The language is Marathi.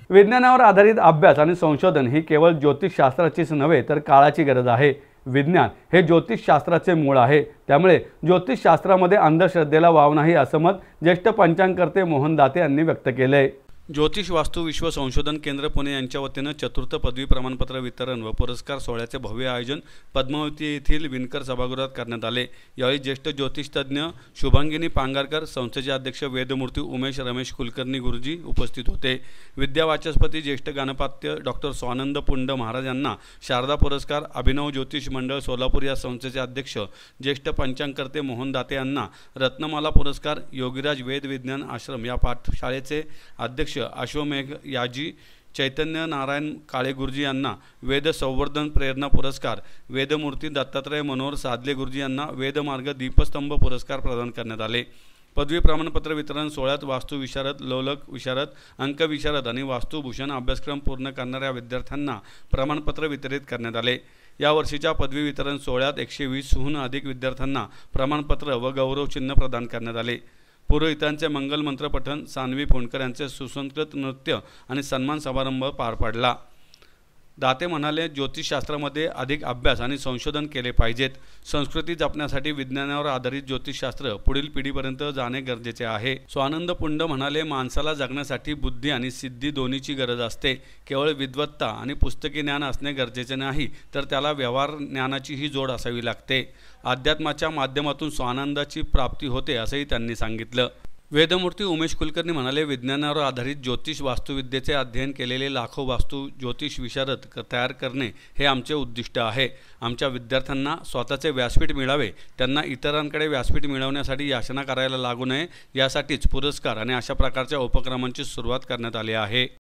विज्ञानावर आधारित अभ्यास आणि संशोधन ही केवळ ज्योतिषशास्त्राचीच नव्हे तर काळाची गरज आहे। विज्ञान हे ज्योतिषशास्त्राचे मूळ आहे। त्यामुळे ज्योतिषशास्त्रामध्ये अंधश्रद्धेला वाव नाही असं मत ज्येष्ठ पंचांगकर्ते मोहन दाते यांनी व्यक्त केले। ज्योतिष वास्तु विश्व संशोधन केंद्र पुणे यांच्या वतीने चतुर्थ पदवी प्रमाणपत्र वितरण व पुरस्कार सोहळ्याचे भव्य आयोजन पद्मावती येथील विणकर सभागृहात करण्यात आले। यावेळी ज्येष्ठ ज्योतिषतज्ञ शुभांगिनी पांगारकर, संस्थेचे अध्यक्ष वेदमूर्ती उमेश रमेश कुलकर्णी गुरुजी उपस्थित होते। विद्यावाचस्पती ज्येष्ठ गणपात्य डॉक्टर स्वानंद पुंड महाराज यांना शारदा पुरस्कार, अभिनव ज्योतिष मंडळ सोलापूर या संस्थेचे अध्यक्ष ज्येष्ठ पंचांगकर्ते मोहन दाते यांना रत्नमाला पुरस्कार, योगीराज वेद विज्ञान आश्रम या पाठशाळेचे अध्यक्ष अश्वमेघ याजी चैतन्य नारायण काळे गुरुजी यांना वेद संवर्धन प्रेरणा पुरस्कार, वेदमूर्ती दत्तात्रय मनोहर सादले गुरुजी यांना वेदमार्ग दीपस्तंभ पुरस्कार प्रदान करण्यात आले। पदवी प्रमाणपत्र वितरण सोहळ्यात वास्तु विशारद, लौलक विशारद, अंक विशारद आणि वास्तुभूषण अभ्यासक्रम पूर्ण करणाऱ्या विद्यार्थ्यांना प्रमाणपत्र वितरित करण्यात आले। या वर्षीच्या पदवी वितरण सोहळ्यात 120हून अधिक विद्यार्थ्यांना प्रमाणपत्र व गौरवचिन्ह प्रदान करण्यात आले। पुरोहितांचे मंगल मंत्र पठण, सानवी फोंडकर यांचे सुसंस्कृत नृत्य आणि सन्मान समारंभ पार पडला। दाते म्हणाले, ज्योतिषशास्त्रामध्ये अधिक अभ्यास आणि संशोधन केले पाहिजेत। संस्कृती जपण्यासाठी विज्ञानावर आधारित ज्योतिषशास्त्र पुढील पिढीपर्यंत जाणे गरजेचे आहे। स्वानंद पुंड म्हणाले, माणसाला जगण्यासाठी बुद्धी आणि सिद्धी दोन्हीची गरज असते। केवळ विद्वत्ता आणि पुस्तकी ज्ञान असणे गरजेचे नाही, तर त्याला व्यवहार ज्ञानाचीही जोड असावी लागते। अध्यात्माच्या माध्यमातून स्वानंदाची प्राप्ती होते असंही त्यांनी सांगितलं। वेदमूर्ती उमेश कुलकर्णी म्हणाले, विज्ञानावर आधारित ज्योतिष वास्तुविद्येचे अध्ययन केलेले लाखो वास्तु ज्योतिष विशारद तयार करणे हे आमचे उद्दिष्ट आहे। आमच्या विद्यार्थ्यांना स्वतःचे व्यासपीठ मिळावे, त्यांना इतरांकडे व्यासपीठ मिळवण्यासाठी याचना करायला लागू नये, यासाठीच पुरस्कार आणि अशा प्रकारच्या उपक्रमांची सुरुवात करण्यात आली आहे।